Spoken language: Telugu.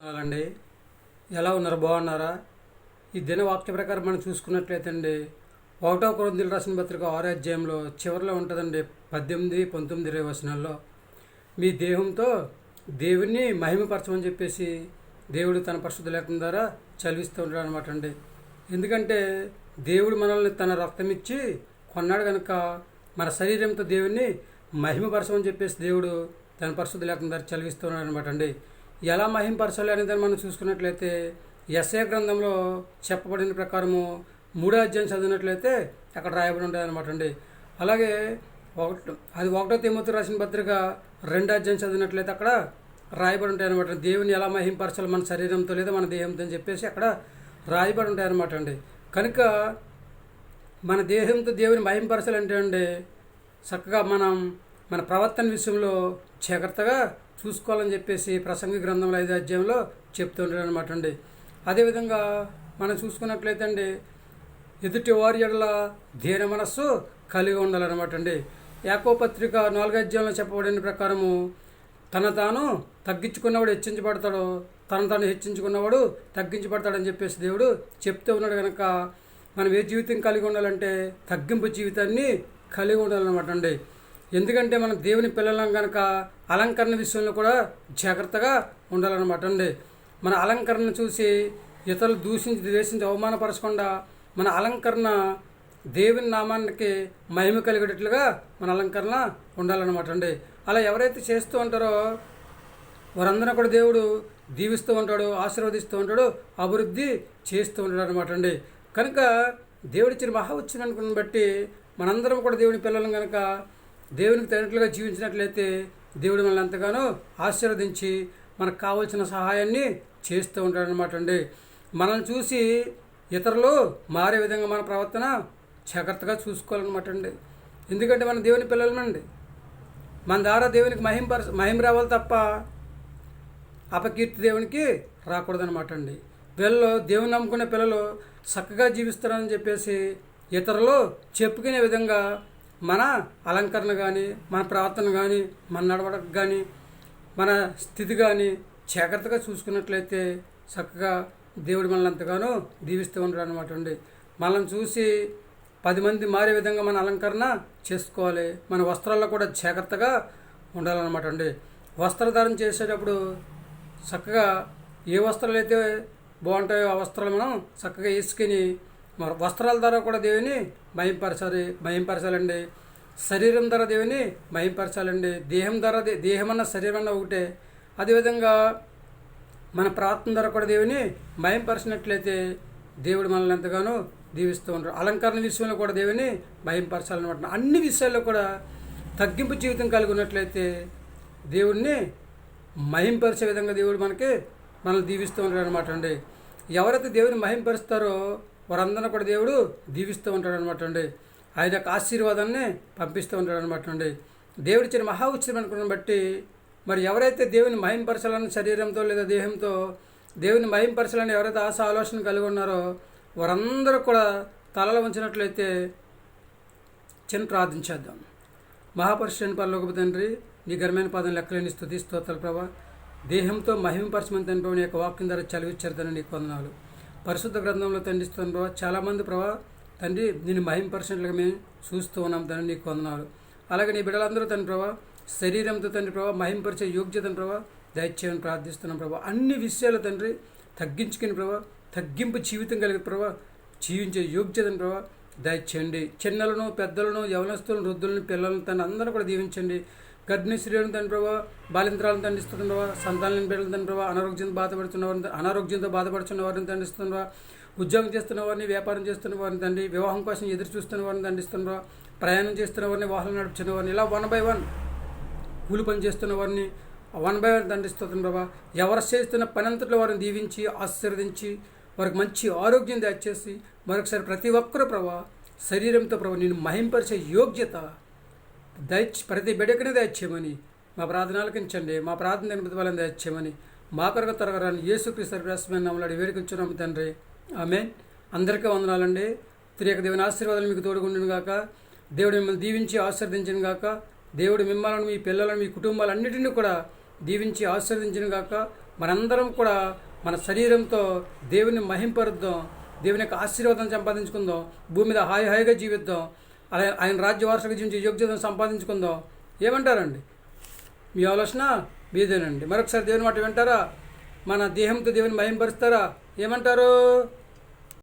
అండి, ఎలా ఉన్నారు? బాగున్నారా? ఈ దిన వాక్య ప్రకారం మనం చూసుకున్నట్లయితే అండి, 1 కొరింథీయులకు రాసిన పత్రిక 6వ అధ్యాయంలో చివరిలో ఉంటుందండి 18, 19, 20 వచనాల్లో మీ దేహంతో దేవుణ్ణి మహిమపరచమని చెప్పేసి దేవుడు తన పరిశుద్ధ లేఖనం ద్వారా చదివిస్తూ ఉంటాడు అనమాట అండి. ఎందుకంటే దేవుడు మనల్ని తన రక్తం ఇచ్చి కొన్నాడు కనుక మన శరీరంతో దేవుణ్ణి మహిమపరచమని చెప్పేసి దేవుడు తన పరిశుద్ధ లేఖనం ద్వారా చదివిస్తూ ఉన్నాడు అనమాట అండి. ఎలా మహింపరచాలి అనేదాన్ని మనం చూసుకున్నట్లయితే యెషయా గ్రంథంలో చెప్పబడిన ప్రకారము 3వ అధ్యాయం చదివినట్లయితే అక్కడ రాయబడి ఉంటుంది అనమాట అండి. అలాగే 1 తిమోతి రాసిన పత్రిక 2వ అధ్యాయం చదివినట్లయితే అక్కడ రాయబడి ఉంటాయి అనమాట. దేవుని ఎలా మహింపరచాలి మన శరీరంతో లేదా మన దేహంతో అని చెప్పేసి అక్కడ రాయబడి ఉంటాయి అనమాట అండి. కనుక మన దేహంతో దేవుని మహింపరచాలంటే అండి చక్కగా మన ప్రవర్తన విషయంలో జాగ్రత్తగా చూసుకోవాలని చెప్పేసి ప్రసంగి గ్రంథంలో 5వ అధ్యాయంలో చెప్తూ ఉంటాడు అనమాట అండి. అదేవిధంగా మనం చూసుకున్నట్లయితే అండి ఎదుటి వారి ఎడల ధీర మనస్సు కలిగి ఉండాలన్నమాట అండి. యాకోబు పత్రిక 4వ అధ్యాయంలో చెప్పబడిన ప్రకారము తన తాను తగ్గించుకున్నవాడు హెచ్చించబడతాడు, తను తాను హెచ్చించుకున్నవాడు తగ్గించబడతాడని చెప్పేసి దేవుడు చెప్తూ ఉన్నాడు. కనుక మనం ఏ జీవితం కలిగి ఉండాలంటే తగ్గింపు జీవితాన్ని కలిగి ఉండాలన్నమాట అండి. ఎందుకంటే మనం దేవుని పిల్లలం కనుక అలంకరణ విషయంలో కూడా జాగ్రత్తగా ఉండాలన్నమాట అండి. మన అలంకరణ చూసి ఇతరులు దూషించి ద్వేషించి అవమానపరచకుండా మన అలంకరణ దేవుని నామానికి మహిమ కలిగేటట్లుగా మన అలంకరణ ఉండాలన్నమాట అండి. అలా ఎవరైతే చేస్తూ ఉంటారో వారందరూ కూడా దేవుడు దీవిస్తూ ఉంటాడు, ఆశీర్వదిస్తూ ఉంటాడు, అభివృద్ధి చేస్తూ ఉంటాడు అనమాట అండి. కనుక దేవుడిచ్చిన మహా ఉత్సవాన్ని బట్టి మనందరం కూడా దేవుని పిల్లలం కనుక దేవునికి తగినట్లుగా జీవించినట్లయితే దేవుడు మనల్ని ఎంతగానో ఆశీర్వదించి మనకు కావాల్సిన సహాయాన్ని చేస్తూ ఉంటాడనమాట అండి. మనల్ని చూసి ఇతరులు మారే విధంగా మన ప్రవర్తన జాగ్రత్తగా చూసుకోవాలన్నమాట అండి. ఎందుకంటే మన దేవుని పిల్లలమండి, మన ద్వారా దేవునికి మహిమ రావాలి తప్ప అపకీర్తి దేవునికి రాకూడదనమాట అండి. వీళ్ళు దేవుని నమ్ముకునే పిల్లలు చక్కగా జీవిస్తారని చెప్పేసి ఇతరులు చెప్పుకునే విధంగా మన అలంకరణ కానీ మన ప్రవర్తన కానీ మన నడవడక కానీ మన స్థితి కానీ జాగ్రత్తగా చూసుకున్నట్లయితే చక్కగా దేవుడు మనల్ని ఎంతగానో దీవిస్తూ ఉంటాడు అనమాట అండి. మనల్ని చూసి 10 మంది మారే విధంగా మన అలంకరణ చేసుకోవాలి. మన వస్త్రాల్లో కూడా జాగ్రత్తగా ఉండాలన్నమాట అండి. వస్త్రధారణ చేసేటప్పుడు చక్కగా ఏ వస్త్రాలు అయితే బాగుంటాయో ఆ వస్త్రాలు మనం చక్కగా వేసుకుని వస్త్రాల ద్వారా కూడా దేవుని మహింపరచాలండి. శరీరం ద్వారా దేవుని మహింపరచాలండి. దేహం అన్న శరీరం అన్న ఒకటే. అదేవిధంగా మన ప్రార్థన ద్వారా కూడా దేవుని మహింపరిచినట్లయితే దేవుడు మనల్ని ఎంతగానో దీవిస్తూ ఉంటాడు. అలంకరణ విషయంలో కూడా దేవుని మహింపరచాలన్నమాట. అన్ని విషయాల్లో కూడా తగ్గింపు జీవితం కలిగి ఉన్నట్లయితే దేవుడిని మహింపరిచే విధంగా దేవుడు మనల్ని దీవిస్తూ ఉంటాడు అనమాట అండి. ఎవరైతే దేవుని మహింపరుస్తారో వారందరూ కూడా దేవుడు దీవిస్తూ ఉంటాడు అనమాట అండి. ఆయన యొక్క ఆశీర్వాదాన్ని పంపిస్తూ ఉంటాడు అనమాట అండి. దేవుడిచ్చిన మహా ఉత్సవాన్ని బట్టి మరి ఎవరైతే దేవుని మహింపరచాలని శరీరంతో లేదా దేహంతో దేవుని మహింపరచాలని ఎవరైతే ఆశ ఆలోచన కలిగి ఉన్నారో వారందరూ కూడా తలలో ఉంచినట్లయితే చిన్న ప్రార్థించేద్దాం. మహాపరిశుద్ధుని పరలోకపు తండ్రి, నీ ఘనమైన పాదం లెక్కలేని స్తుతి స్తోత్రాలు ప్రభా. దేహంతో మహింపరచమని తండ్రి నీ యొక్క వాక్యం ద్వారా చదివించారు నీకు వందనాలు. పరిశుద్ధ గ్రంథంలో తండ్రిస్తున్న ప్రభావ చాలామంది ప్రభావ తండ్రి నేను మహింపరిచినట్లుగా మేము చూస్తూ ఉన్నాం తండ్రి నీకు వందనాలు. అలాగే నీ బిడ్డలందరూ తండ్రి ప్రభావ శరీరంతో తండ్రి ప్రభావ మహింపరిచే యోగ్యతను ప్రభావ దయచేయమని ప్రార్థిస్తున్నాం ప్రభావ. అన్ని విషయాలు తండ్రి తగ్గించుకుని ప్రభావ తగ్గింపు జీవితం కలిగే ప్రభావ జీవించే యోగ్యతను ప్రభావ దయచేయండి. చిన్నలను పెద్దలను యవనస్తులను వృద్ధులను పిల్లలను తండ్రి అందరూ కూడా దీవించండి. గర్భిణీ స్త్రీలను తండ్రి ప్రభావ బాలింత్రాలను తండ్రిస్తున్న ప్రభావ సంతానం బిడ్డలను తండ్రి ప్రభావ అనారోగ్యంతో బాధపడుతున్న వారిని తండ్రిస్తున్న ప్రభావ ఉద్యోగం చేస్తున్న వారిని వ్యాపారం చేస్తున్న వారిని తండ్రి వివాహం కోసం ఎదురు చూస్తున్న వారిని తండ్రిస్తున్న ప్రభావ ప్రయాణం చేస్తున్న వారిని వాహనం నడుపుతున్న వారిని ఇలా 1 by 1 కూలి పని చేస్తున్న వారిని 1 by 1 తండ్రిస్తున్న ప్రభావ ఎవరు చేస్తున్న పని అంతట్లో వారిని దీవించి ఆశీర్వదించి వారికి మంచి ఆరోగ్యం దయచేసి మరొకసారి ప్రతి ఒక్కరూ ప్రభావ శరీరంతో ప్రభావ నేను మహింపరిచే యోగ్యత ప్రతి బిడ్డకనే దయచేయమని మా ప్రార్థన ఆలకించండి. మా ప్రార్థన ప్రతిఫలం దయచేయమని మా కొరకు త్వరగా యేసుక్రీస్తు రాష్ట్రమైన నామములో వేడుకొంచున్నాము తండ్రి. ఆమేన్. అందరికీ వందనాలండి. త్రియక దేవుని ఆశీర్వాదాలు మీకు తోడుగుండును గాక. దేవుడు మిమ్మల్ని దీవించి ఆశీర్వదించును గాక. దేవుడు మిమ్మల్ని మీ పిల్లలను మీ కుటుంబాలన్నిటిని కూడా దీవించి ఆశీర్వదించును గాక. మనందరం కూడా మన శరీరంతో దేవుని మహింపరుద్దాం, దేవుని యొక్క ఆశీర్వాదం సంపాదించుకుందాం, భూమి మీద హాయిగా జీవిద్దాం, ఆయన రాజ్య వారసుగా జీవించి యోగ్యతను సంపాదించుకుందాం. ఏమంటారండి? మీ ఆలోచన మీదేనండి. మరొకసారి దేవుని మాట వింటారా? మన దేహంతో దేవుని మహింపరుస్తారా? ఏమంటారు?